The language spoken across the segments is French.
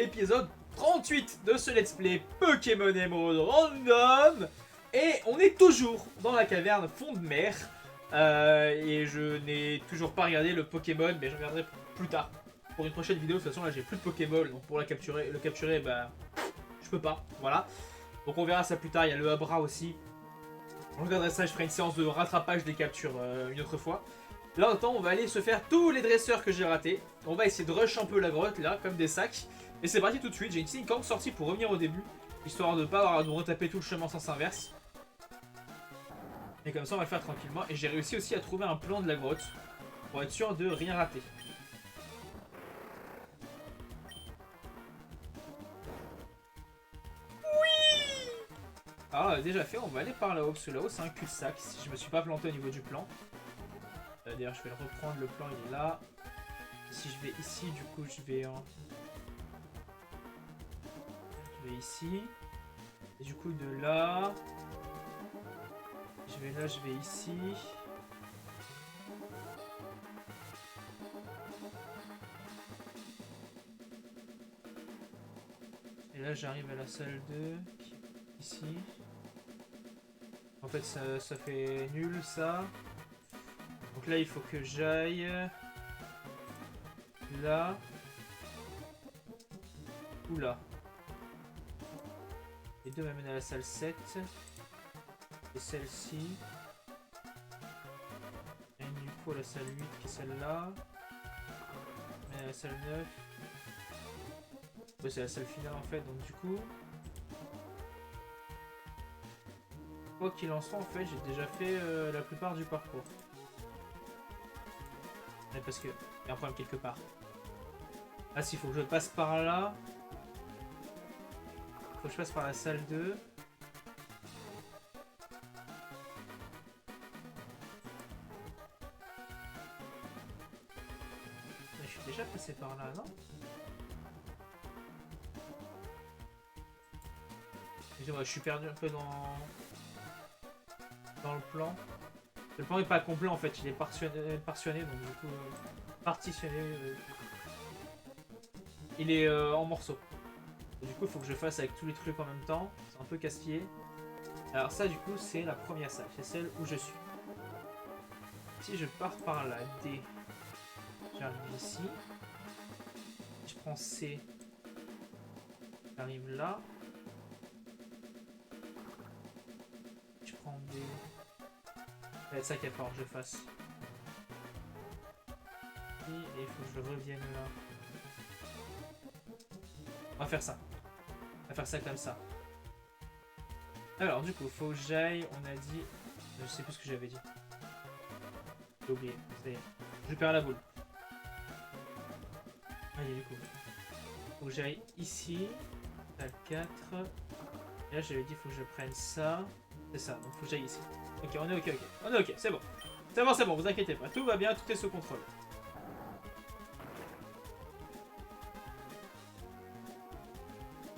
l'épisode 38 de ce let's play Pokémon Emerald Random. Et on est toujours dans la caverne fond de mer. Et je n'ai toujours pas regardé le Pokémon, mais je regarderai plus tard. Pour une prochaine vidéo, de toute façon là j'ai plus de Pokéball, donc pour le capturer, bah je peux pas, voilà. Donc on verra ça plus tard, il y a le Abra aussi. On regarderai ça, je ferai une séance de rattrapage des captures une autre fois. Là, en temps, on va aller se faire tous les dresseurs que j'ai ratés. On va essayer de rush un peu la grotte, là, comme des sacs. Et c'est parti tout de suite. J'ai une Sinkamp sortie pour revenir au début, histoire de ne pas avoir à nous retaper tout le chemin en sens inverse. Et comme ça, on va le faire tranquillement. Et j'ai réussi aussi à trouver un plan de la grotte, pour être sûr de rien rater. Oui! Alors, déjà fait, on va aller par là-haut, parce que là-haut, c'est un cul-de-sac, si je me suis pas planté au niveau du plan. D'ailleurs, je vais le reprendre, le plan il est là. Si je vais ici, du coup, je vais ici. Et du coup, de là, je vais ici. Et là, j'arrive à la salle 2, ici. En fait, ça fait nul, ça. Donc là, il faut que j'aille là ou là. Les deux m'amènent à la salle 7. Et celle-ci. Et du coup, à la salle 8 qui est celle-là. Et à la salle 9. Ouais, c'est la salle finale en fait, donc du coup. Quoi qu'il en soit, en fait, j'ai déjà fait la plupart du parcours. Mais parce que il y a un problème quelque part. Ah si, il faut que je passe par là. Faut que je passe par la salle 2. Mais je suis déjà passé par là, non? Excusez-moi, je suis perdu un peu dans le plan. Le plan n'est pas complet en fait, il est partitionné donc du coup partitionné. Il est en morceaux. Et du coup, il faut que je fasse avec tous les trucs en même temps. C'est un peu casse-pied. Alors ça, du coup, c'est la première salle. C'est celle où je suis. Si je pars par là, D, j'arrive ici. Je prends C, j'arrive là. Je prends D. Ça va être ça qu'il va falloir que je fasse. Et il faut que je revienne là. On va faire ça. On va faire ça comme ça. Alors du coup, faut que j'aille, on a dit... Je sais plus ce que j'avais dit. J'ai oublié, ça y est. Je perds la boule. Allez du coup. Faut que j'aille ici. Salle 4. Et là j'avais dit faut que je prenne ça. C'est ça, donc faut que j'aille ici. Ok, on est ok, ok. On est ok, c'est bon. C'est bon, vous inquiétez pas. Tout va bien, tout est sous contrôle.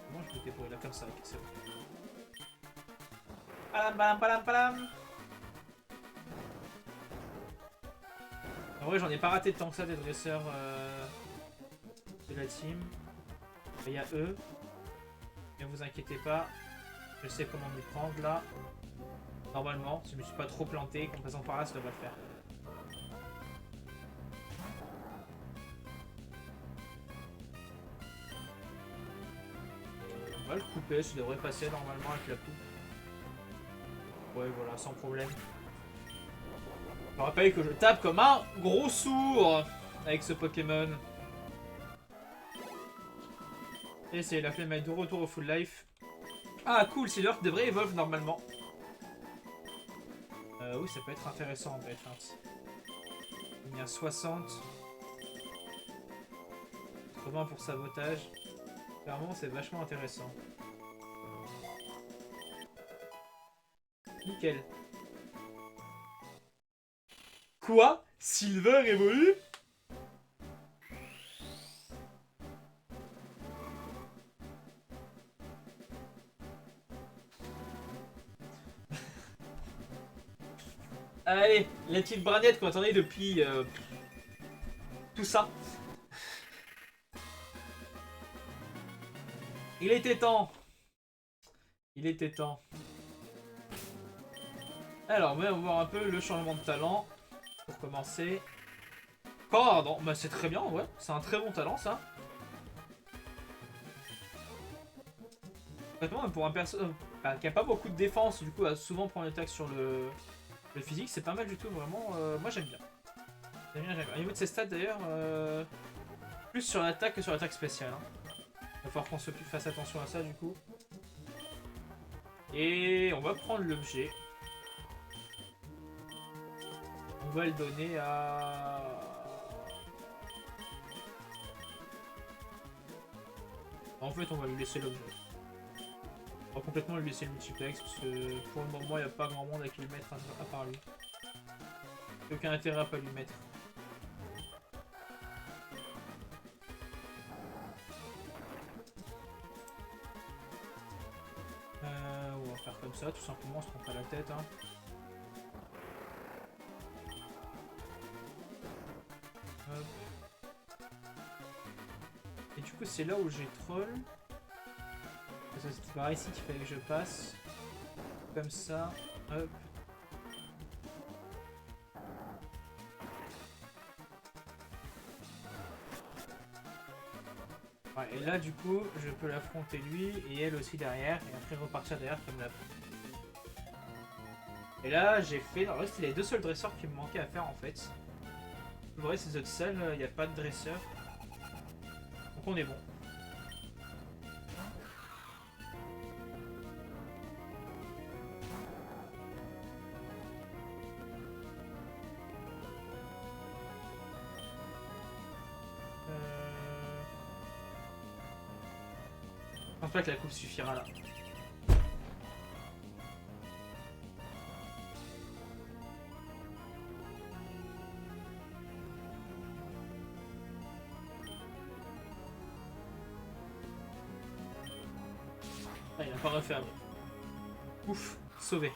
Comment je me débrouille là comme ça, ok, c'est bon. Palam, palam, palam, palam. En vrai, j'en ai pas raté tant que ça des dresseurs de la team. Il y a eux. Ne vous inquiétez pas. Je sais comment m'y prendre là. Normalement, si je me suis pas trop planté, en passant par là, ça devrait le faire. On va le couper, ça devrait passer normalement avec la coupe. Ouais, voilà, sans problème. Je me rappelle que je tape comme un gros sourd avec ce Pokémon. Et c'est la flemme de retour au full life. Ah cool, c'est l'heure qui devrait évoluer normalement. Oui, ça peut être intéressant en fait. Il y a 60. 80 pour sabotage. Clairement, c'est vachement intéressant. Nickel. Quoi? Silver évolue? Allez, la petite Bragnette qu'on attendait depuis tout ça. Il était temps. Il était temps. Alors, on va voir un peu le changement de talent. Pour commencer. Pardon, bah c'est très bien, ouais. C'est un très bon talent, ça. Honnêtement, pour un perso qui a pas beaucoup de défense, du coup, à souvent prendre l'attaque sur le physique, c'est pas mal du tout, vraiment. Moi, j'aime bien. J'aime bien, j'aime bien. Au niveau de ses stats, d'ailleurs, plus sur l'attaque que sur l'attaque spéciale. Hein. Il va falloir qu'on se fasse attention à ça, du coup. Et on va prendre l'objet. On va le donner à... En fait, on va lui laisser l'objet. On va complètement lui laisser le multiplex, parce que pour le moment, il n'y a pas grand monde à qui le mettre à part lui. Il n'y a aucun intérêt à pas lui mettre. On va faire comme ça, tout simplement, on se prend pas la tête. Hein. Hop. Et du coup, c'est là où j'ai troll. C'était par ici qu'il fallait que je passe. Comme ça. Hop. Ouais, et là, du coup, je peux l'affronter lui et elle aussi derrière. Et après repartir derrière comme la... Et là, j'ai fait... En vrai, c'était les deux seuls dresseurs qui me manquaient à faire en fait. Le vrai, ces autres salles, il n'y a pas de dresseur. Donc on est bon. Je pense pas que la coupe suffira là. Ah, il a pas refait après. Ouf, sauvé.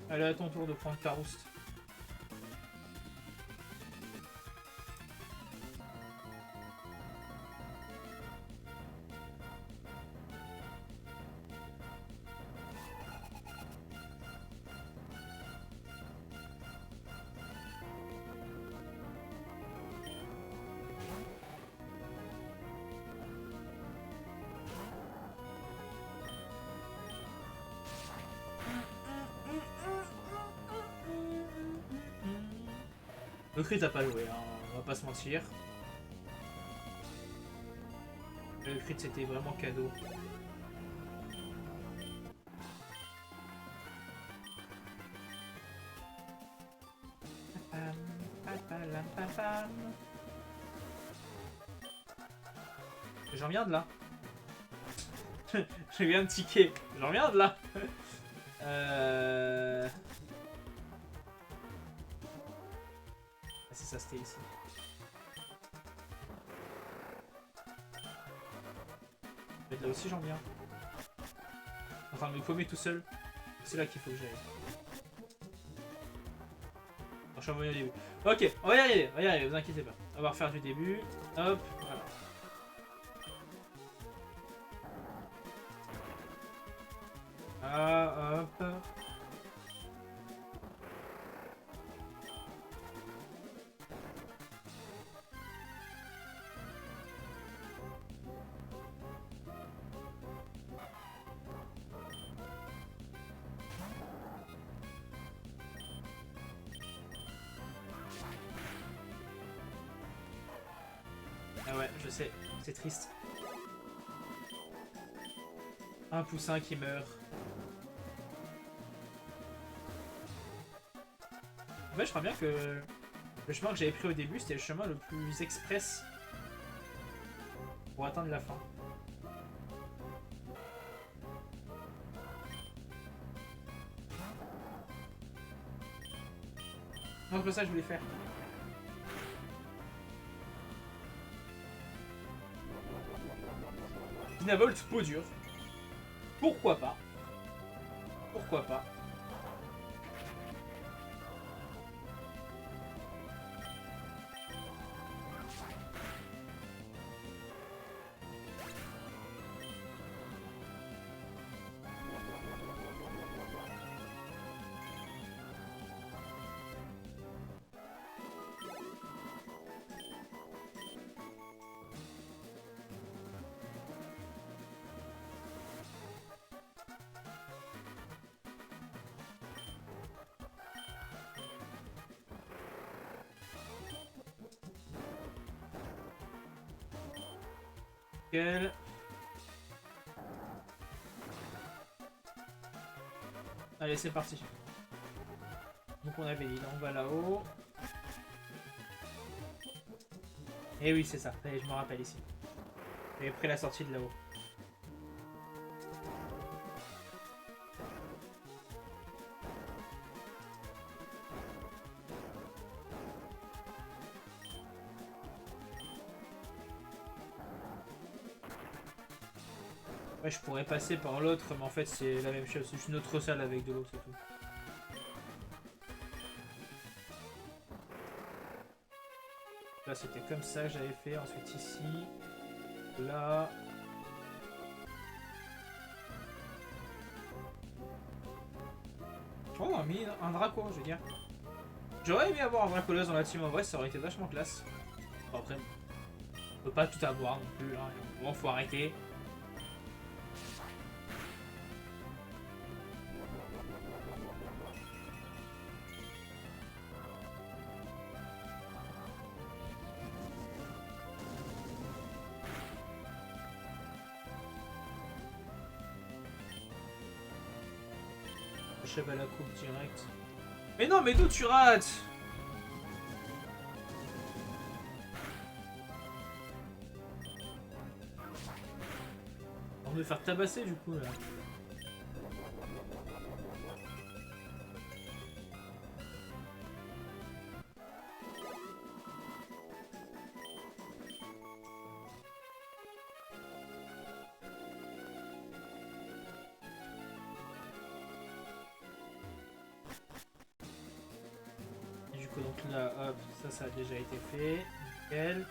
Allez, à ton tour de prendre ta rouste. Le crit a pas joué, hein, on va pas se mentir. Le crit c'était vraiment cadeau. J'en viens de là. Je viens de ticker. J'en viens de là. Ah, c'est ça, c'était ici. Là aussi, j'en viens. En train de me paumer tout seul. C'est là qu'il faut que j'aille. Je suis revenu au début. Ok, on va y arriver, vous inquiétez pas. On va refaire du début. Hop, voilà. Ah, hop. Ah ouais, je sais, c'est triste. Un poussin qui meurt. En fait, je crois bien que le chemin que j'avais pris au début, c'était le chemin le plus express pour atteindre la fin. Non, c'est pas ça que je voulais faire. Dynavolt peau dure. Pourquoi pas? Pourquoi pas? Nickel. Allez, c'est parti. Donc on avait dit, là on va là-haut. Et oui, c'est ça. Allez, je me rappelle ici. J'avais pris la sortie de là-haut. Ouais, je pourrais passer par l'autre, mais en fait c'est la même chose. C'est juste une autre salle avec de l'eau, c'est tout. Là c'était comme ça que j'avais fait. Ensuite ici. Là. Oh, on a mis un Draco, je veux dire. J'aurais aimé avoir un Dracolos dans la team en vrai, ça aurait été vachement classe. Bon, après, on peut pas tout avoir non plus. Hein. Bon, faut arrêter. À la coupe direct. Mais non, mais d'où tu rates? On va me faire tabasser du coup là. Donc là, hop, ça a déjà été fait. Nickel.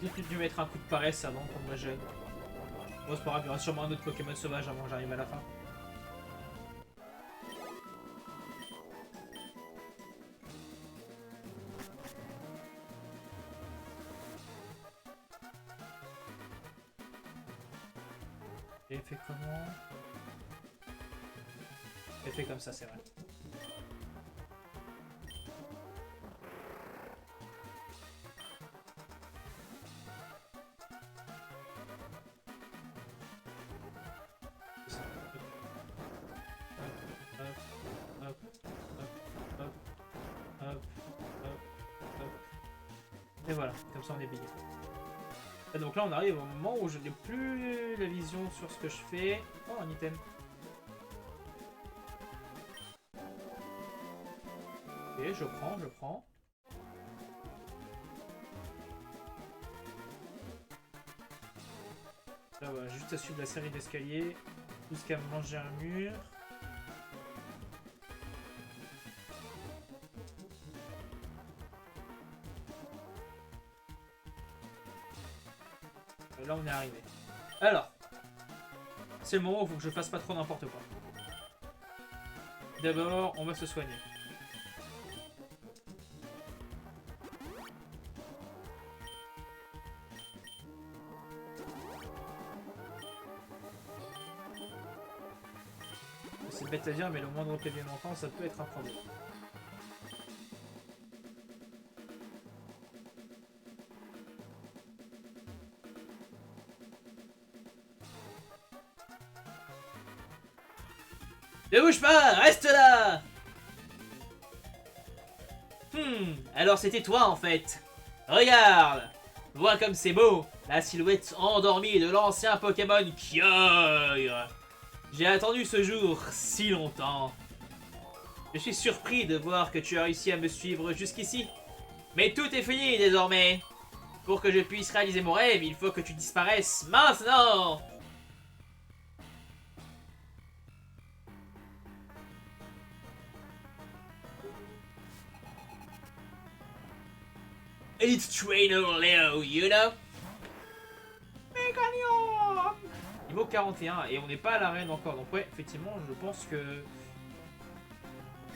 J'ai peut-être dû mettre un coup de paresse avant qu'on me gêne. Bon, c'est pas grave, il y aura sûrement un autre Pokémon sauvage avant que j'arrive à la fin. Et fait comment? Et fait comme ça, c'est vrai. Et voilà, comme ça on est payé. Et donc là on arrive au moment où je n'ai plus la vision sur ce que je fais. Oh, un item. Ok, je prends, je prends. Là voilà, juste à suivre la série d'escaliers jusqu'à manger un mur. Là on est arrivé. Alors, c'est le moment où il faut que je fasse pas trop n'importe quoi. D'abord, on va se soigner. C'est bête à dire, mais le moindre PV manquant, ça peut être un problème. Ne bouge pas, reste là. Alors c'était toi en fait. Regarde. Vois comme c'est beau, la silhouette endormie de l'ancien Pokémon Kyogre. J'ai attendu ce jour si longtemps. Je suis surpris de voir que tu as réussi à me suivre jusqu'ici. Mais tout est fini désormais. Pour que je puisse réaliser mon rêve, il faut que tu disparaisses maintenant. It's Trainer Leo, you know? Méganium! Niveau 41, et on n'est pas à l'arène encore, donc ouais, effectivement, je pense que...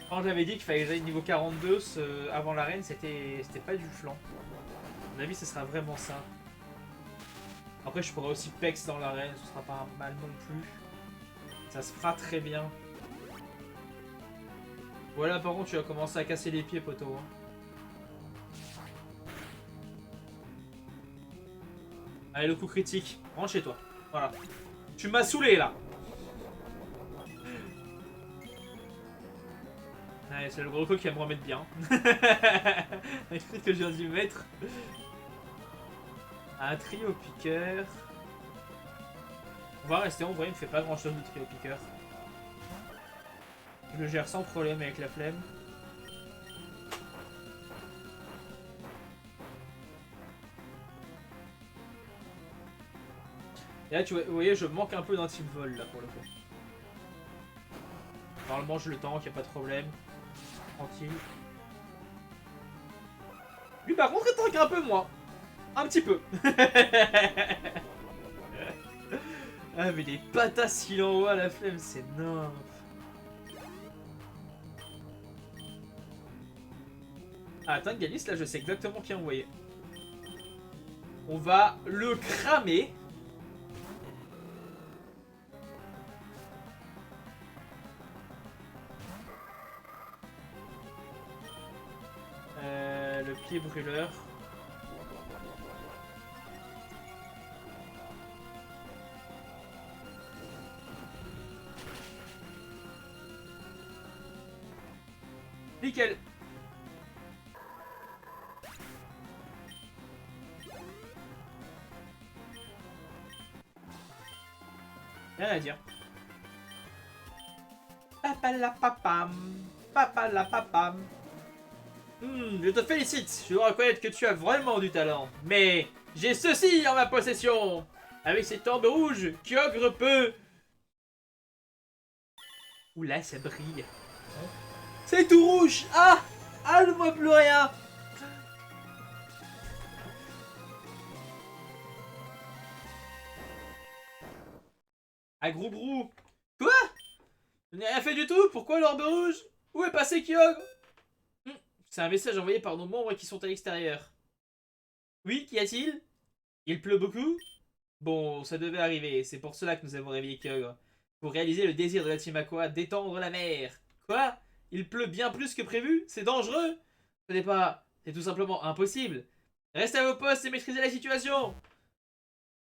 Quand j'avais dit qu'il fallait que j'aille niveau 42 avant l'arène, c'était pas du flanc. À mon avis, ce sera vraiment ça. Après, je pourrais aussi Pex dans l'arène, ce sera pas mal non plus. Ça se fera très bien. Voilà, par contre, tu vas commencer à casser les pieds, poteau. Hein. Allez, le coup critique. Rentre chez toi. Voilà. Tu m'as saoulé, là. Allez, c'est le gros coup qui va me remettre bien. Avec ce que je viens d'y mettre. Un trio piqueur. On va rester en vrai, il ne fait pas grand chose de trio piqueur. Je le gère sans problème avec la flemme. Et là, vous voyez, je manque un peu d'un type vol là pour le coup. Normalement, je le tank, y a pas de problème. Tranquille. Lui, par contre, il tank un peu moins. Un petit peu. Ah, mais les patates qu'il envoie à la flemme, c'est énorme. Ah, attends, Galis, là, je sais exactement qui envoyer. On va le cramer. Le pied brûleur. Nickel. Rien à dire. Papa la papam. Papa la papam. Je te félicite, je dois reconnaître que tu as vraiment du talent. Mais j'ai ceci en ma possession. Avec cette orbe rouge, Kyogre peut... Oula, ça brille. C'est tout rouge. Ah, ah, ne voit plus rien. Ah, gros brou. Quoi? Je n'ai rien fait du tout. Pourquoi l'orbe rouge? Où est passé Kyogre? C'est un message envoyé par nos membres qui sont à l'extérieur. Oui, qu'y a-t-il? Il pleut beaucoup? Bon, ça devait arriver, c'est pour cela que nous avons réveillé Kyogre. Pour réaliser le désir de la Team Aqua d'étendre la mer. Quoi? Il pleut bien plus que prévu? C'est dangereux? Ce n'est pas... C'est tout simplement impossible. Restez à vos postes et maîtrisez la situation.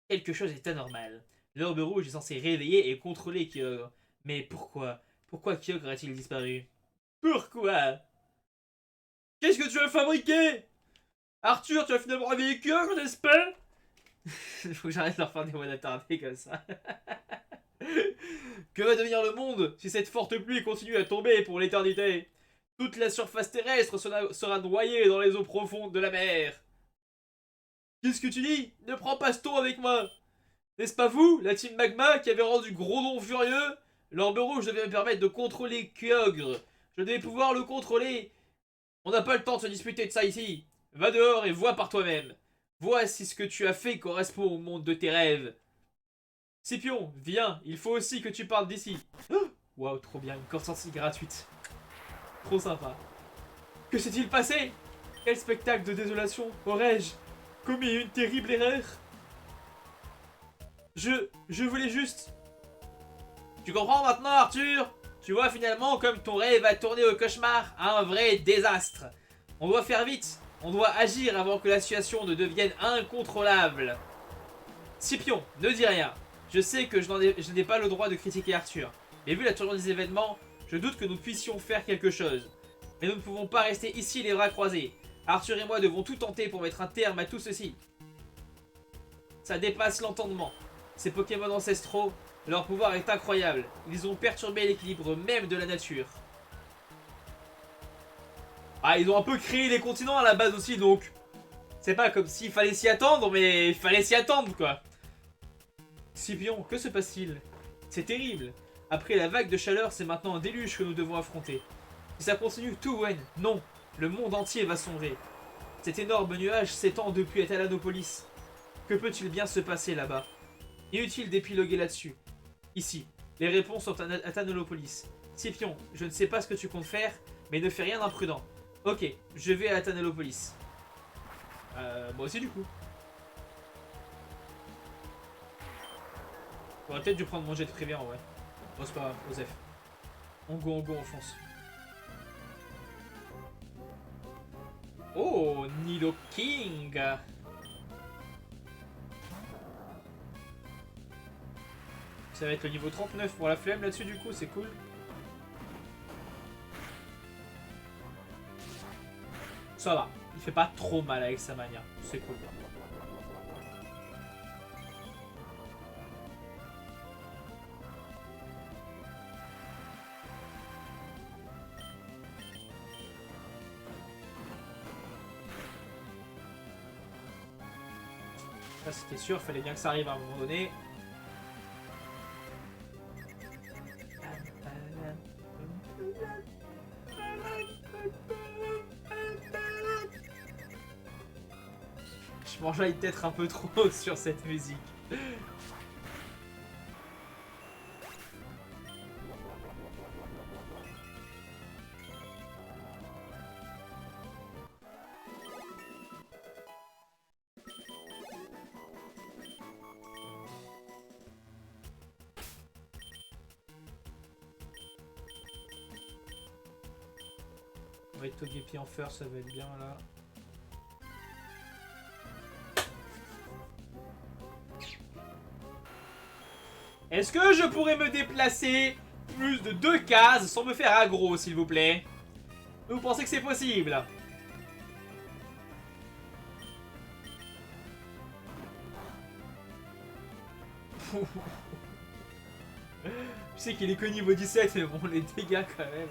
Quelque chose est anormal. L'orbe rouge est censé réveiller et contrôler Kyogre. Mais pourquoi? Pourquoi Kyogre a-t-il disparu? Pourquoi? Qu'est-ce que tu as fabriqué? Arthur, tu as finalement réveillé Kyogre, n'est-ce pas? Faut que j'arrête de leur faire des mots attardés comme ça. Que va devenir le monde si cette forte pluie continue à tomber pour l'éternité? Toute la surface terrestre sera noyée dans les eaux profondes de la mer. Qu'est-ce que tu dis? Ne prends pas ce ton avec moi. N'est-ce pas vous, la team Magma, qui avait rendu Groudon furieux? L'orbe rouge devait me permettre de contrôler Kyogre. Je devais pouvoir le contrôler. On n'a pas le temps de se disputer de ça ici. Va dehors et vois par toi-même. Vois si ce que tu as fait correspond au monde de tes rêves. Scipion, viens, il faut aussi que tu partes d'ici. Waouh, wow, trop bien, une course sortie gratuite. Trop sympa. Que s'est-il passé? Quel spectacle de désolation aurais-je commis une terrible erreur? Je voulais juste... Tu comprends maintenant, Arthur? Tu vois finalement comme ton rêve a tourné au cauchemar à un vrai désastre. On doit faire vite. On doit agir avant que la situation ne devienne incontrôlable. Scipion, ne dis rien. Je sais que je n'ai pas le droit de critiquer Arthur. Mais vu la tournure des événements, je doute que nous puissions faire quelque chose. Mais nous ne pouvons pas rester ici les bras croisés. Arthur et moi devons tout tenter pour mettre un terme à tout ceci. Ça dépasse l'entendement. Ces Pokémon ancestraux, leur pouvoir est incroyable. Ils ont perturbé l'équilibre même de la nature. Ah, ils ont un peu créé les continents à la base aussi, donc... C'est pas comme s'il fallait s'y attendre, mais il fallait s'y attendre, quoi. Scipion, que se passe-t-il? C'est terrible. Après la vague de chaleur, c'est maintenant un déluge que nous devons affronter. Si ça continue, tout, Wen, non. Le monde entier va sombrer. Cet énorme nuage s'étend depuis Talanopolis. Que peut-il bien se passer là-bas? Inutile d'épiloguer là-dessus. Ici, les réponses sont à Talanopolis. Scipion, je ne sais pas ce que tu comptes faire, mais ne fais rien d'imprudent. Ok, je vais à Talanopolis. Moi aussi du coup. J'aurais peut-être dû prendre mon jet de primaire en vrai. Bon, c'est pas grave, Osef. On go, on fonce. Oh, Nidoking. Ça va être le niveau 39 pour la flemme là-dessus du coup, c'est cool. Ça va, il fait pas trop mal avec sa manière, c'est cool. Ça c'était sûr, fallait bien que ça arrive à un moment donné. Je m'enjaille peut-être un peu trop sur cette musique. On va être Togepi en first, ça va être bien là. Est-ce que je pourrais me déplacer plus de 2 cases sans me faire aggro, s'il vous plaît? Vous pensez que c'est possible? Je sais qu'il est que niveau 17, mais bon, les dégâts quand même.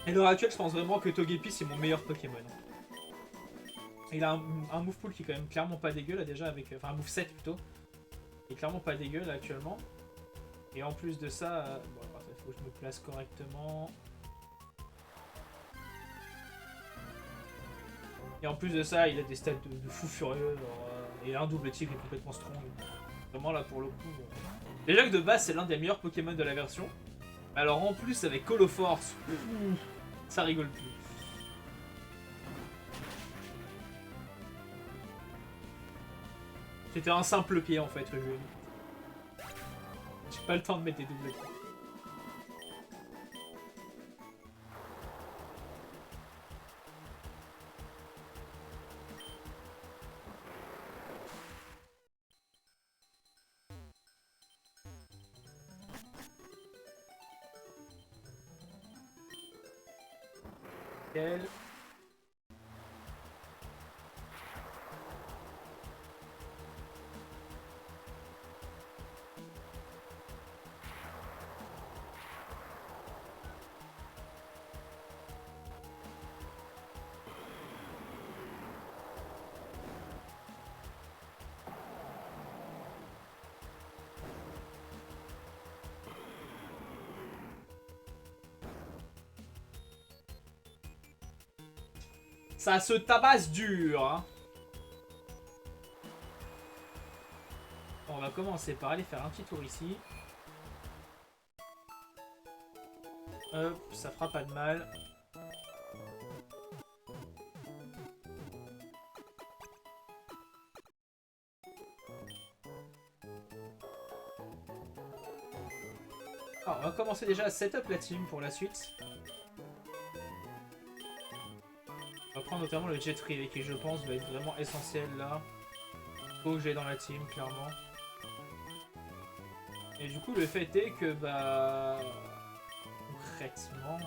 À l'heure actuelle, je pense vraiment que Togepi c'est mon meilleur Pokémon. Il a un move pool qui est quand même clairement pas dégueu là déjà avec. Enfin un move 7 plutôt. Il est clairement pas dégueu là actuellement. Et en plus de ça, bon, il faut que je me place correctement. Et en plus de ça, il a des stats de fou furieux. Genre, et un double tigre est complètement strong. Vraiment là pour le coup. Déjà que de base c'est l'un des meilleurs Pokémon de la version. Alors en plus avec Call of Force, ça rigole plus. C'était un simple pied en fait le jeu. J'ai pas le temps de mettre des doubles pieds. Nickel. Ça se tabasse dur. Hein. On va commencer par aller faire un petit tour ici. Hop, ça fera pas de mal. Alors, on va commencer déjà à setup la team pour la suite. On va prendre notamment le jet privé qui, je pense, va être vraiment essentiel là. Faut que j'ai dans la team, clairement. Et du coup, le fait est que, bah... concrètement...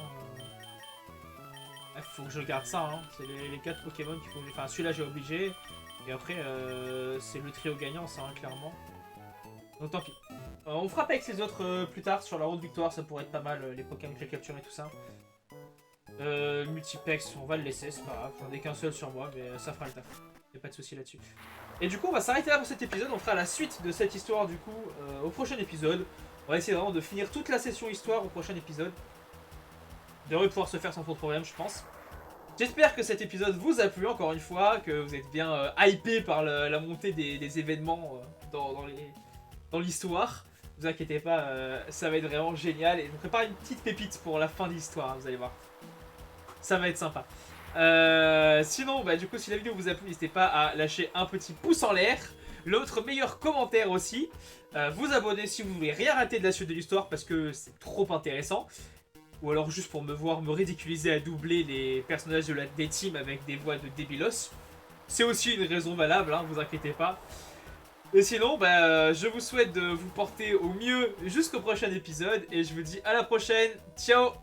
faut que je garde ça, hein. C'est les 4 Pokémon qu'il faut... Enfin, celui-là, j'ai obligé. Et après, c'est le trio gagnant, ça, hein, clairement. Donc tant pis. On frappe avec les autres plus tard, sur la route victoire, ça pourrait être pas mal, les Pokémon que j'ai capturés et tout ça. Multipex, on va le laisser, c'est pas grave. J'en ai qu'un seul sur moi, mais ça fera le taf. Y'a pas de souci là-dessus. Et du coup, on va s'arrêter là pour cet épisode. On fera la suite de cette histoire, du coup, au prochain épisode. On va essayer vraiment de finir toute la session histoire au prochain épisode. Devrait pouvoir se faire sans trop de problème, je pense. J'espère que cet épisode vous a plu, encore une fois, que vous êtes bien hypé par la montée des événements dans l'histoire. Ne vous inquiétez pas, ça va être vraiment génial. Et je vous prépare une petite pépite pour la fin de l'histoire, hein, vous allez voir. Ça va être sympa. Sinon, bah, du coup, si la vidéo vous a plu, n'hésitez pas à lâcher un petit pouce en l'air. L'autre meilleur commentaire aussi. Vous abonner si vous voulez rien rater de la suite de l'histoire parce que c'est trop intéressant. Ou alors juste pour me voir me ridiculiser à doubler les personnages des teams avec des voix de débilos. C'est aussi une raison valable, hein, vous inquiétez pas. Et sinon, bah, je vous souhaite de vous porter au mieux jusqu'au prochain épisode. Et je vous dis à la prochaine. Ciao!